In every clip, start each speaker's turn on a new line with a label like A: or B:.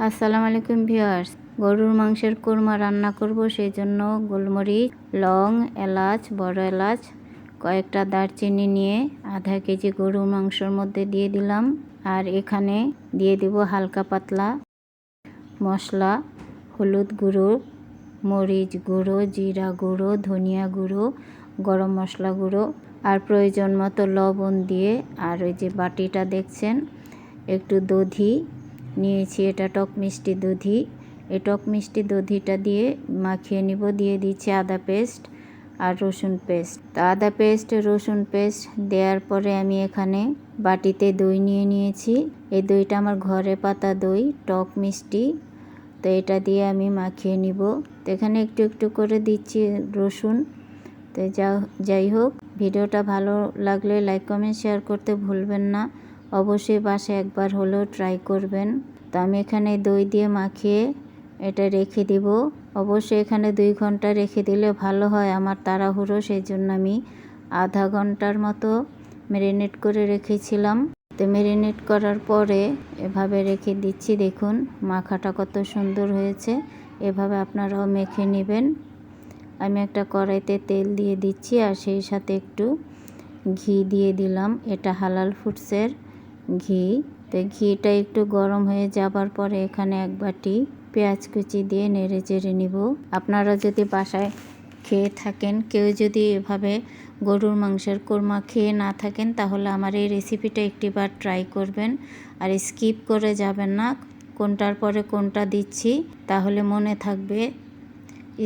A: আসসালামু আলাইকুম ভিউয়ার্স, গরুর মাংসের কোরমা রান্না করব। সেই জন্য গোলমরিচ, লং, এলাচ, বড় এলাচ, কয়েকটা দারচিনি নিয়ে আধা কেজি গরুর মাংসের মধ্যে দিয়ে দিলাম। আর এখানে দিয়ে দিব হালকা পাতলা মশলা, হলুদ গুঁড়ো, মরিচ গুঁড়ো, জিরা গুঁড়ো, ধনিয়া গুঁড়ো, গরম মশলা গুঁড়ো আর প্রয়োজন মতো লবণ দিয়ে, আর ওই যে বাটিটা দেখছেন একটু দধি নিয়েছি, এটা টক মিষ্টি দধি। এই টক মিষ্টি দধিটা দিয়ে মাখিয়ে নিব। দিয়ে দিচ্ছি আদা পেস্ট আর রসুন পেস্ট। তো আদা পেস্ট, রসুন পেস্ট দেওয়ার পরে আমি এখানে বাটিতে দই নিয়ে নিয়েছি। এই দইটা আমার ঘরে পাতা দই, টক মিষ্টি। তো এটা দিয়ে আমি মাখিয়ে নিব। তো এখানে একটু একটু করে দিচ্ছি রসুন। তো যাই হোক, ভিডিওটা ভালো লাগলে লাইক কমেন্ট শেয়ার করতে ভুলবেন না। অবশ্যই বাসায় একবার হলেও ট্রাই করবেন। তো আমি এখানে দই দিয়ে মাখিয়ে এটা রেখে দিব। অবশ্যই এখানে 2 ঘন্টা রেখে দিলে ভালো হয়। আমার তাড়াহুড়ো, সেই জন্য আমি আধা ঘন্টার মতো ম্যারিনেট করে রেখেছিলাম। তো ম্যারিনেট করার পরে এভাবে রেখে দিচ্ছি। দেখুন মাখাটা কত সুন্দর হয়েছে। এভাবে আপনারাও মেখে নেবেন। আমি একটা কড়াইতে তেল দিয়ে দিচ্ছি আর সেই সাথে একটু ঘি দিয়ে দিলাম। এটা হালাল ফুডসের ঘি। তো ঘিটা একটু গরম হয়ে যাবার পরে এখানে 1 বাটি পেঁয়াজ কুচি দিয়ে নেড়ে চেড়ে নিব। আপনারা যদি বাসায় খেয়ে থাকেন, কেউ যদি এভাবে গরুর মাংসের কোরমা খেয়ে না থাকেন, তাহলে আমার এই রেসিপিটা একটিবার ট্রাই করবেন। আর স্কিপ করে যাবেন না, কোনটার পরে কোনটা দিচ্ছি, তাহলে মনে থাকবে।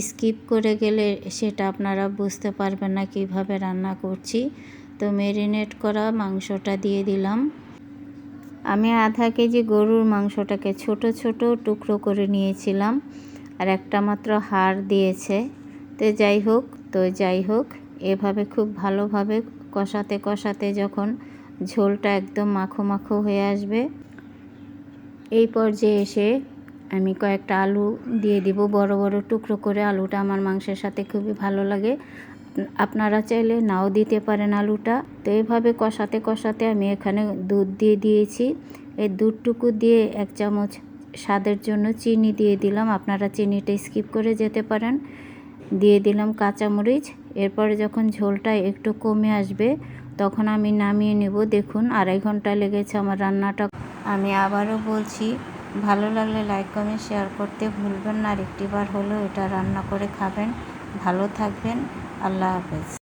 A: স্কিপ করে গেলে সেটা আপনারা বুঝতে পারবেন না কিভাবে রান্না করছি। তো ম্যারিনেট করা মাংসটা দিয়ে দিলাম। আমি আধা কেজি গরুর মাংসটাকে ছোট ছোট টুকরো করে নিয়েছিলাম, আর একটা মাত্র হাড় দিয়েছে। তো যাই হোক এভাবে খুব ভালোভাবে কষাতে কষাতে যখন ঝোলটা একদম মাখো মাখো হয়ে আসবে, এই পর্যায়ে এসে আমি কয়েকটা আলু দিয়ে দিব, বড় বড় টুকরো করে। আলুটা আমার মাংসের সাথে খুবই ভালো লাগে। আপনারা চাইলে নাও দিতে পারেন আলুটা। তো এইভাবে কষাতে কষাতে আমি এখানে দুধ দিয়ে দিয়েছি। এই দুধটুকু দিয়ে 1 চামচ স্বাদের জন্য চিনি দিয়ে দিলাম। আপনারা চিনিটা স্কিপ করে যেতে পারেন। দিয়ে দিলাম কাঁচামরিচ। এরপরে যখন ঝোলটা একটু কমে আসবে, তখন আমি নামিয়ে নেব। দেখুন 2.5 ঘন্টা লেগেছে আমার রান্নাটা। আমি আবারও বলছি, ভালো লাগলে লাইক কমেন্ট শেয়ার করতে ভুলবেন না। আর একটিবার হলেও এটা রান্না করে খাবেন। ভালো থাকবেন। আল্লাহ হাফেজ।